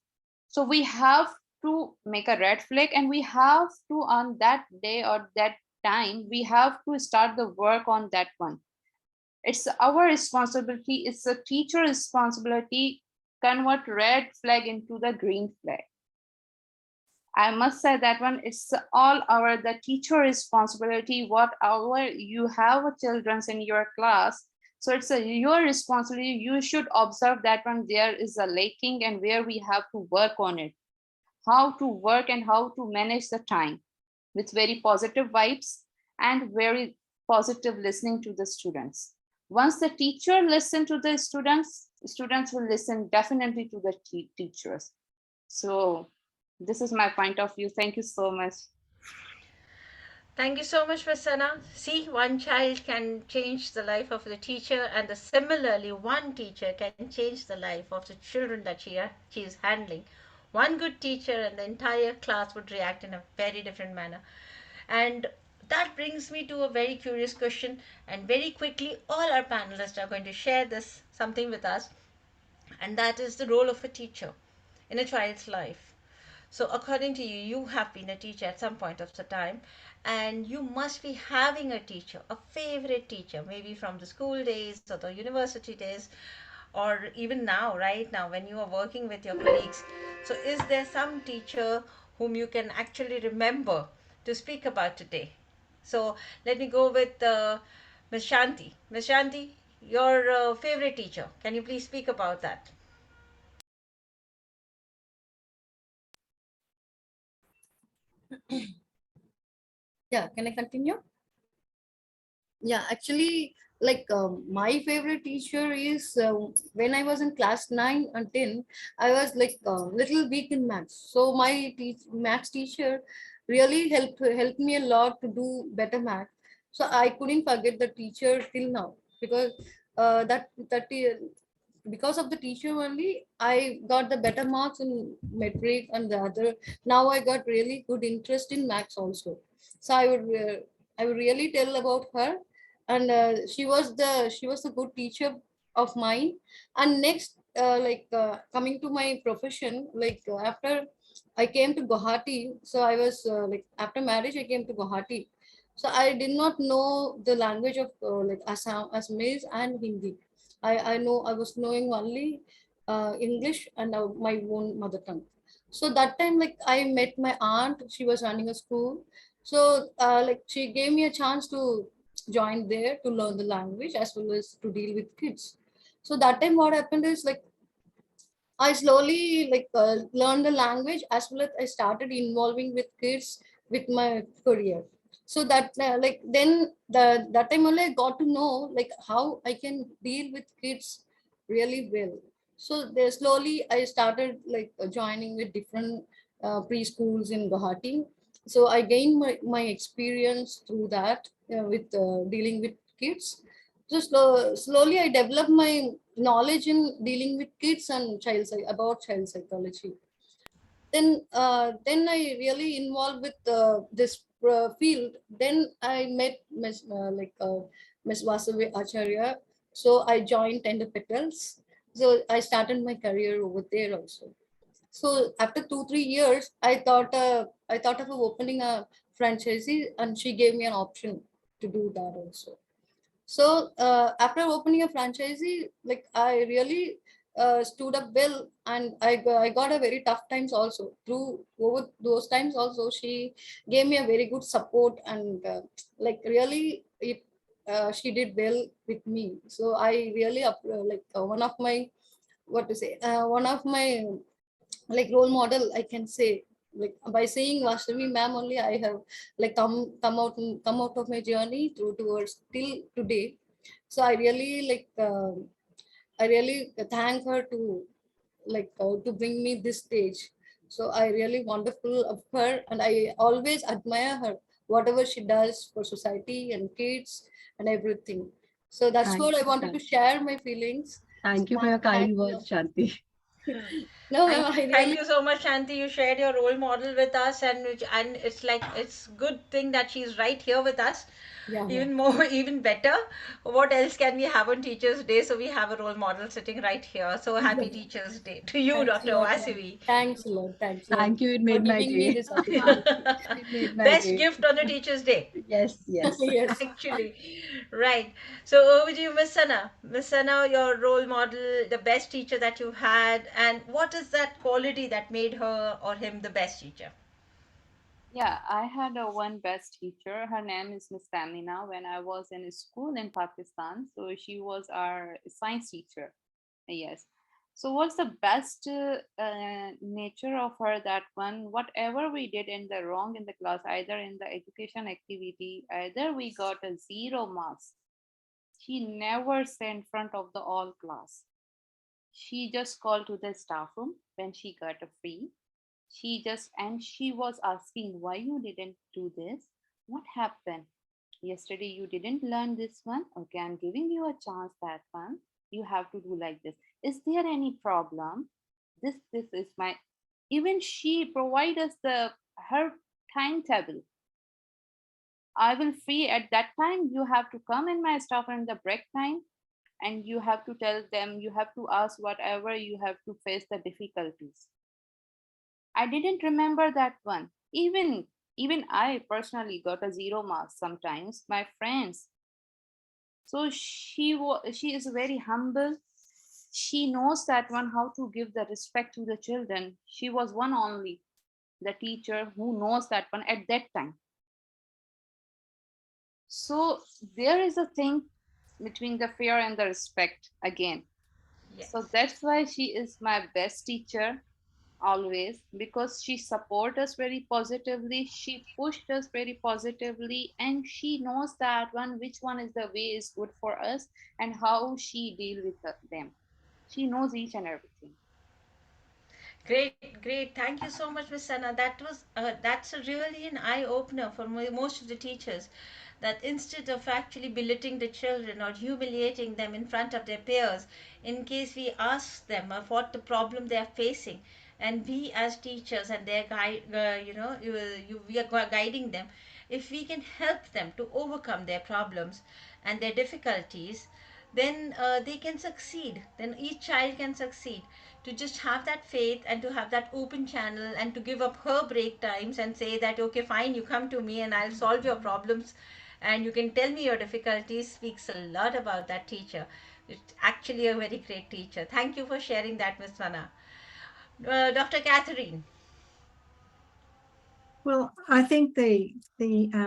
So we have to make a red flag, and we have to, on that day or that time, we have to start the work on that one. It's our responsibility, it's the teacher responsibility, convert red flag into the green flag. I must say that one, it's all our, the teacher responsibility, you have children in your class. So it's your responsibility. You should observe that one, there is a lacking and where we have to work on it. How to work and how to manage the time with very positive vibes and very positive listening to the students. Once the teacher listen to the students will listen definitely to the teachers. So this is my point of view. Thank you so much. Thank you so much, Ms. Sana. See, one child can change the life of the teacher, and similarly, one teacher can change the life of the children that she is handling. One good teacher, and the entire class would react in a very different manner. And that brings me to a very curious question. And very quickly, all our panelists are going to share this something with us, and that is the role of a teacher in a child's life. So, according to you, you have been a teacher at some point of the time, and you must be having a teacher, a favorite teacher, maybe from the school days or the university days, or even now, right now, when you are working with your colleagues. So, is there some teacher whom you can actually remember to speak about today? So, let me go with Ms. Shanti. Ms. Shanti, your favorite teacher. Can you please speak about that? Yeah, can I continue? Yeah, actually, like my favorite teacher is when I was in class 9 and 10, I was like little weak in maths. So my maths teacher really helped me a lot to do better math. So I couldn't forget the teacher till now, because because of the teacher only I got the better marks in metric and the other. Now I got really good interest in maths also. So I would really tell about her, and she was a good teacher of mine. And next, coming to my profession, after I came to Guwahati, so I was after marriage I came to Guwahati. So I did not know the language of Assamese and Hindi. I know I was knowing only English and my own mother tongue. So that time, like I met my aunt. She was running a school, so she gave me a chance to join there to learn the language as well as to deal with kids. So that time, what happened is like I slowly learned the language as well as I started involving with kids with my career. So that then that time only I got to know like how I can deal with kids really well. So there slowly I started joining with different preschools in Guwahati. So I gained my experience through that with dealing with kids. So slowly I developed my knowledge in dealing with kids and about child psychology. Then I really involved with this field. Then I met Miss Vasavi Acharya. So I joined Tender Petals. So I started my career over there also. So after 2 3 years, I thought of opening a franchisee, and she gave me an option to do that also. So after opening a franchisee, like I really stood up well, and I got a very tough times also. Through over those times also, she gave me a very good support, and she did well with me. So I really one of my one of my role model, I can say. Like by saying Vasavi ma'am only, I have come out of my journey through towards till today. So I really thank her to bring me this stage. So I really wonderful of her, and I always admire her, whatever she does for society and kids and everything. So that's Thank what I you, wanted to Shanti. share my feelings. So Thank you for your thank kind you. words, Shanti. No, ma'am, I Thank really you so much, Shanti. You shared your role model with us, and it's like it's good thing that she's right here with us. yeah, ma'am. Even more, even better. What else can we have on Teachers' Day? So we have a role model sitting right here. So happy Teachers' Day to you, Thanks a Dr. lot, ma'am. Vasavi. Thanks a lot. Thanks a lot Thank you. It for made my giving me day. this opportunity. It made my Best day. gift on a Teachers' Day. Yes, yes. Yes. Actually, right. So over to you, Miss Sana. Miss Sana, your role model, the best teacher that you had, and what is that quality that made her or him the best teacher? Yeah, I had a one best teacher. Her name is Miss Tamina when I was in school in Pakistan. So she was our science teacher. Yes. So what's the best nature of her that one? Whatever we did in the wrong in the class, either in the education activity, either we got a 0 marks. She never said in front of the all class. She just called to the staff room when she got a free. She was asking why you didn't do this. What happened? Yesterday you didn't learn this one. Okay, I'm giving you a chance that one. You have to do like this. Is there any problem? This is my even she provide us the her timetable. I will free at that time. You have to come in my staff in the break time and you have to tell them, you have to ask whatever you have to face the difficulties. I didn't remember that one. Even I personally got a 0 marks sometimes. My friends. So she is very humble. She knows that one how to give the respect to the children. She was one only the teacher who knows that one at that time. So there is a thing between the fear and the respect again. So Yes. that's why she is my best teacher always, because she support us very positively, she pushed us very positively, and she knows that one which one is the way is good for us and how she deal with them. She knows each and everything. Great, great. Thank you so much, Miss Sana. That's a really an eye opener for most of the teachers. That instead of actually belittling the children or humiliating them in front of their peers, in case we ask them of what the problem they are facing, and we as teachers and their guide, we are guiding them. If we can help them to overcome their problems and their difficulties, then they can succeed. Then each child can succeed. To just have that faith and to have that open channel and to give up her break times and say that, okay, fine, you come to me and I'll solve your problems and you can tell me your difficulties, speaks a lot about that teacher. It's actually a very great teacher. Thank you for sharing that, Miss Sana. Dr. Catherine. Well, I think the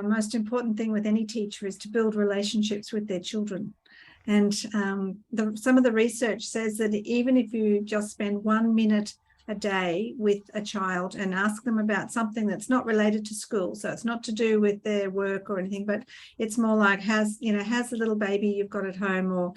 most important thing with any teacher is to build relationships with their children. And some of the research says that even if you just spend 1 minute a day with a child and ask them about something that's not related to school, so it's not to do with their work or anything, but it's more like how's the little baby you've got at home, or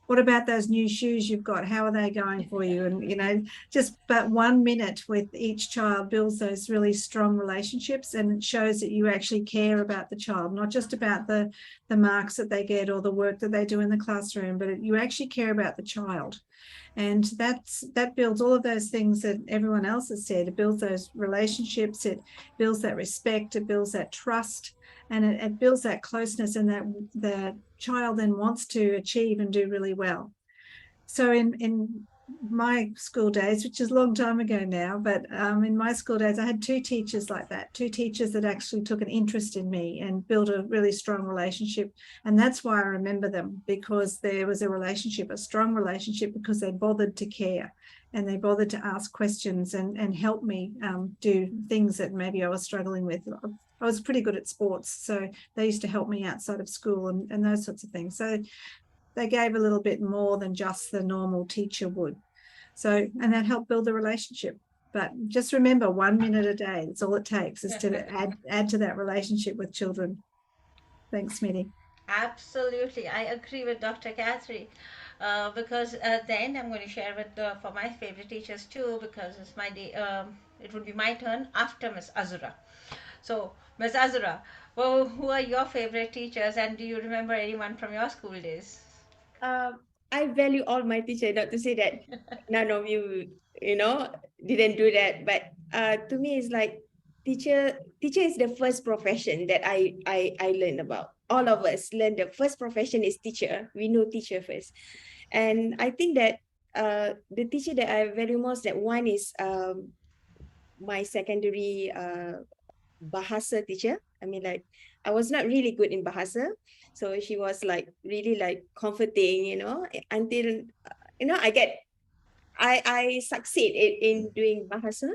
what about those new shoes you've got, how are they going for you? And just but 1 minute with each child builds those really strong relationships, and it shows that you actually care about the child, not just about the marks that they get or the work that they do in the classroom, but you actually care about the child. And that builds all of those things that everyone else has said. It builds those relationships, it builds that respect, it builds that trust, and it builds that closeness, and that the child then wants to achieve and do really well. So in my school days, which is a long time ago now, but in my school days, I had two teachers like that, two teachers that actually took an interest in me and built a really strong relationship. And that's why I remember them, because there was a relationship, a strong relationship, because they bothered to care and they bothered to ask questions and help me do things that maybe I was struggling with. I was pretty good at sports, so they used to help me outside of school and those sorts of things. So they gave a little bit more than just the normal teacher would. So, and that helped build the relationship. But just remember, 1 minute a day, that's all it takes, is to add to that relationship with children. Thanks, Smitty. Absolutely, I agree with Dr. Catherine. Because then I'm going to share with for my favorite teachers too, because it's my day. It would be my turn after Miss Azura. So, Miss Azura, well, who are your favorite teachers, and do you remember anyone from your school days? I value all my teacher, not to say that none of you, didn't do that. But to me, it's like teacher is the first profession that I learned about. All of us learn the first profession is teacher. We know teacher first. And I think that the teacher that I value most, that one is my secondary Bahasa teacher. I mean, like, I was not really good in Bahasa. So she was like really like comforting, until, I succeed in doing Bahasa.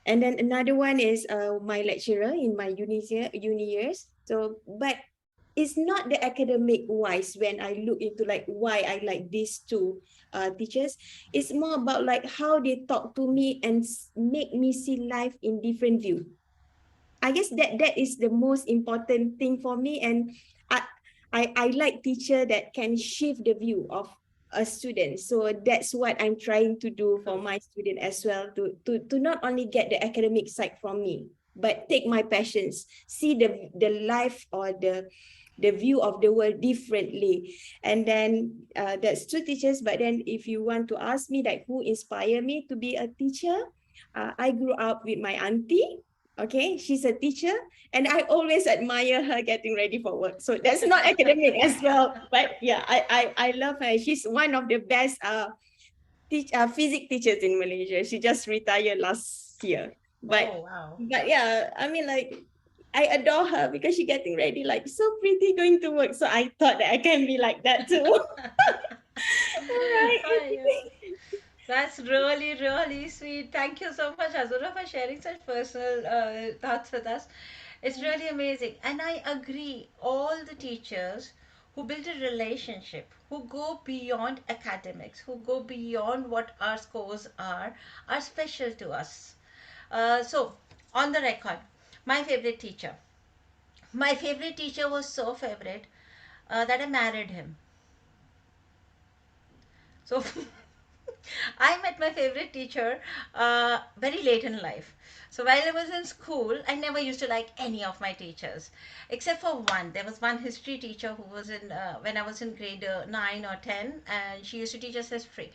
And then another one is my lecturer in my uni years. So, but it's not the academic wise when I look into like why I like these two teachers. It's more about like how they talk to me and make me see life in different view. I guess that is the most important thing for me. And I I like teacher that can shift the view of a student. So that's what I'm trying to do for my student as well, to not only get the academic side from me, but take my passions, see the life or the view of the world differently. And then that's two teachers. But then if you want to ask me like who inspired me to be a teacher, I grew up with my auntie. Okay, she's a teacher, and I always admire her getting ready for work. So that's not academic as well, but yeah, I love her. She's one of the best physics teachers in Malaysia. She just retired last year. But Oh, wow. but yeah, I mean, like, I adore her because she's getting ready, like so pretty, going to work. So I thought that I can be like that too. All right. Oh, yeah. That's really, really sweet. Thank you so much, Azura, for sharing such personal thoughts with us. It's really amazing. And I agree, all the teachers who build a relationship, who go beyond academics, who go beyond what our scores are special to us. So, on the record, my favorite teacher. My favorite teacher was so favorite that I married him. So I met my favorite teacher very late in life. So while I was in school, I never used to like any of my teachers, except for one. There was one history teacher who was in when I was in grade 9 or 10, and she used to teach us history,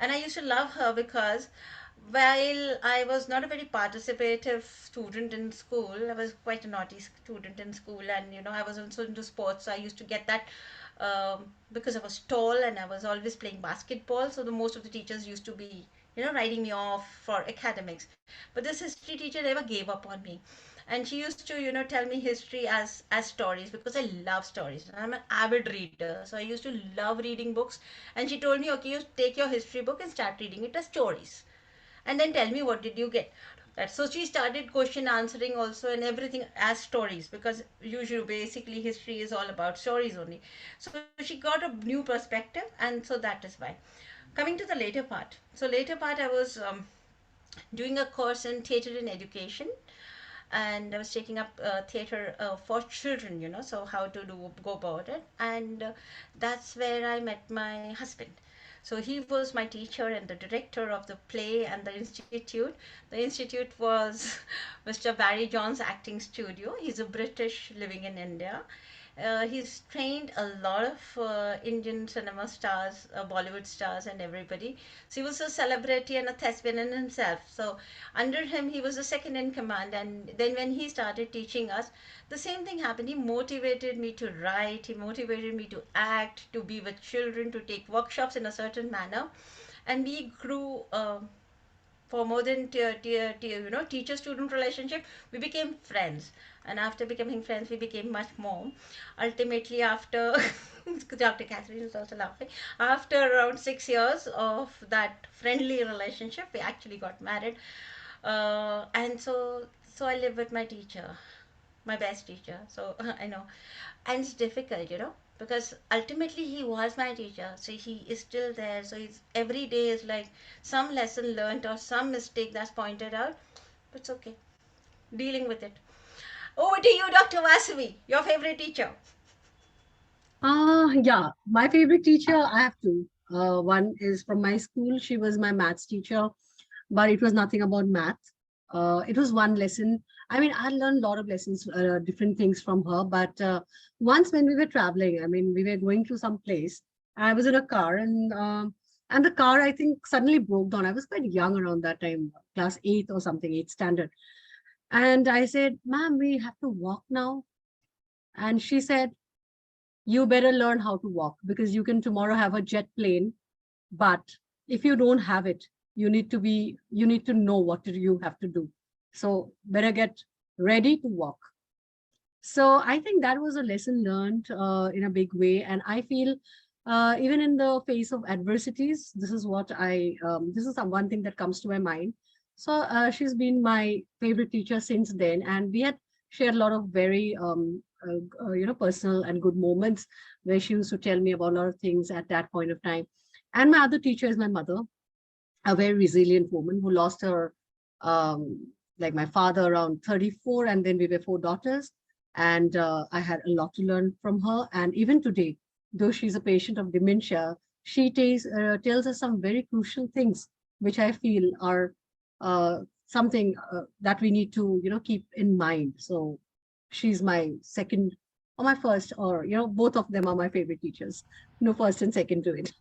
and I used to love her because while I was not a very participative student in school, I was quite a naughty student in school, and I was also into sports. So I used to get that because I was tall and I was always playing basketball. So the most of the teachers used to be, writing me off for academics. But this history teacher never gave up on me, and she used to, tell me history as stories because I love stories. I'm an avid reader, so I used to love reading books. And she told me, okay, you take your history book and start reading it as stories, and then tell me what did you get that. So she started question answering also and everything as stories, because usually basically history is all about stories only. So she got a new perspective, and so that is why. Coming to the later part, so later part I was doing a course in theater and education, and I was taking up theater for children, so how to go about it. And that's where I met my husband. So he was my teacher and the director of the play and the institute. The institute was Mr. Barry John's acting studio. He's a British living in India. He's trained a lot of Indian cinema stars, Bollywood stars, and everybody. So he was a celebrity and a thespian in himself. So under him, he was the second in command. And then when he started teaching us, the same thing happened. He motivated me to write. He motivated me to act, to be with children, to take workshops in a certain manner, and we grew. For more than teacher student relationship, we became friends. And after becoming friends, we became much more. Ultimately, after Dr. Catherine is also laughing, after around 6 years of that friendly relationship, we actually got married. And so I live with my teacher, my best teacher. So I know, and it's difficult, because ultimately he was my teacher, so he is still there. So he's every day is like some lesson learned or some mistake that's pointed out, but it's okay, dealing with it. Over to you, Dr. Vasavi, your favorite teacher. Yeah, my favorite teacher, I have two. One is from my school. She was my maths teacher, but it was nothing about math. It was one lesson. I mean, I learned a lot of lessons, different things from her. But once when we were traveling, I mean, we were going to some place, I was in a car, and the car, I think, suddenly broke down. I was quite young around that time, class 8th or something, 8th standard. And I said, "Ma'am, we have to walk now." And she said, "You better learn how to walk because you can tomorrow have a jet plane. But if you don't have it, you need to know what you have to do. So better get ready to walk." So I think that was a lesson learned in a big way. And I feel even in the face of adversities, this is one thing that comes to my mind. So she's been my favorite teacher since then. And we had shared a lot of very, personal and good moments where she used to tell me about a lot of things at that point of time. And my other teacher is my mother, a very resilient woman who lost her, like my father around 34, and then we were 4 daughters. And I had a lot to learn from her. And even today, though she's a patient of dementia, she tells us some very crucial things, which I feel are something that we need to, keep in mind. So she's my second or my first, or, both of them are my favorite teachers. No first and second to it.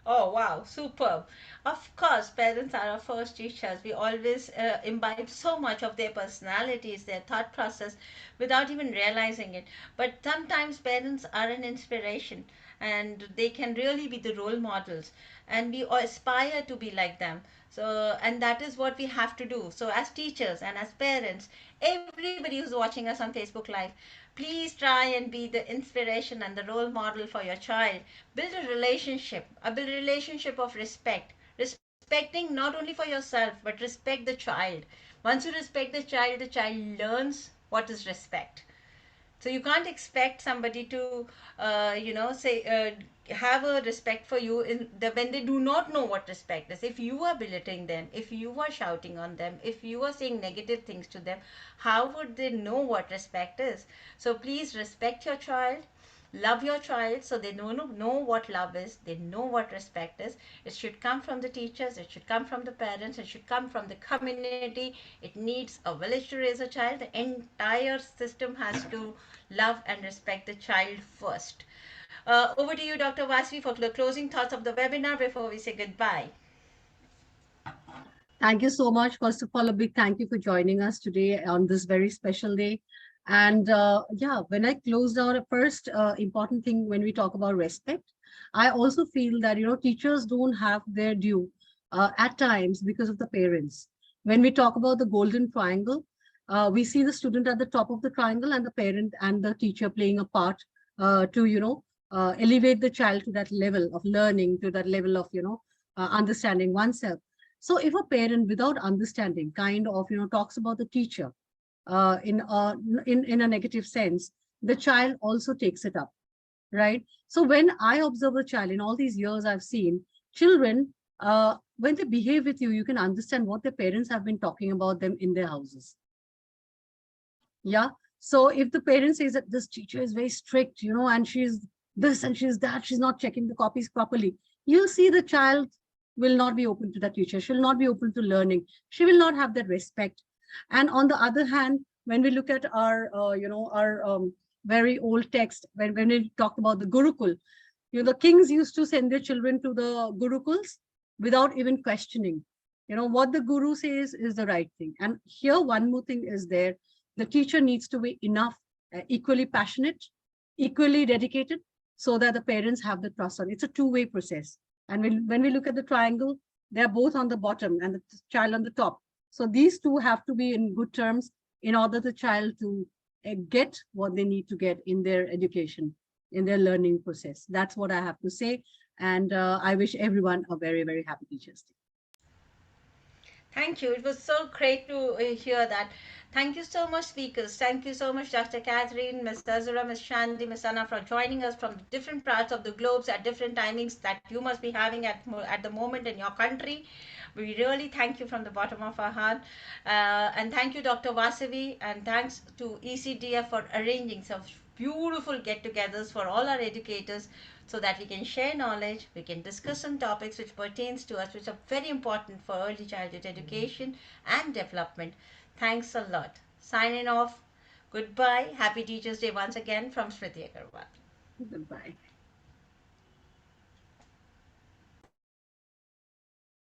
Oh, wow, superb. Of course, parents are our first teachers. We always imbibe so much of their personalities, their thought process, without even realizing it. But sometimes parents are an inspiration and they can really be the role models, and we all aspire to be like them. So, and that is what we have to do. So, as teachers and as parents, everybody who's watching us on Facebook Live, please try and be the inspiration and the role model for your child. Build a relationship of respect, respecting not only for yourself but respect the child. Once you respect the child learns what is respect. So you can't expect somebody to say have a respect for you when they do not know what respect is. If you are belittling them, if you are shouting on them, if you are saying negative things to them, how would they know what respect is? So please respect your child, love your child, so they know what love is, they know what respect is. It should come from the teachers, it should come from the parents, it should come from the community. It needs a village to raise a child. The entire system has to love and respect the child first. Over to you, Dr. Vasvi, for the closing thoughts of the webinar before we say goodbye. Thank you so much. First of all, a big thank you for joining us today on this very special day. And yeah, when I closed out a first important thing when we talk about respect, I also feel that, teachers don't have their due at times because of the parents. When we talk about the golden triangle, we see the student at the top of the triangle and the parent and the teacher playing a part to, elevate the child to that level of learning, to that level of, understanding oneself. So if a parent without understanding kind of, talks about the teacher in a negative sense, the child also takes it up, right? So when I observe a child in all these years I've seen children, when they behave with you, you can understand what their parents have been talking about them in their houses. Yeah. So if the parent says that this teacher is very strict, and she's this and she's that, she's not checking the copies properly, you'll see the child will not be open to that teacher. She'll not be open to learning. She will not have that respect. And on the other hand, when we look at our, our very old text, when we talk about the Gurukul, the kings used to send their children to the Gurukuls without even questioning. What the Guru says is the right thing. And here, one more thing is there. The teacher needs to be enough, equally passionate, equally dedicated, so that the parents have the trust on. It's a two-way process. And when we look at the triangle, they're both on the bottom and the child on the top. So these two have to be in good terms in order the child to get what they need to get in their education, in their learning process. That's what I have to say. And I wish everyone a very, very happy Teachers' Day. Thank you. It was so great to hear that. Thank you so much, speakers. Thank you so much, Dr. Catherine, Ms. Azura, Ms. Shanti, Ms. Anna, for joining us from different parts of the globes at different timings that you must be having at the moment in your country. We really thank you from the bottom of our heart. And thank you, Dr. Vasavi, and thanks to ECDF for arranging some beautiful get-togethers for all our educators so that we can share knowledge, we can discuss some topics which pertains to us, which are very important for early childhood education and development. Thanks a lot. Signing off. Goodbye. Happy Teachers' Day once again from Smriti Agarwal. Goodbye.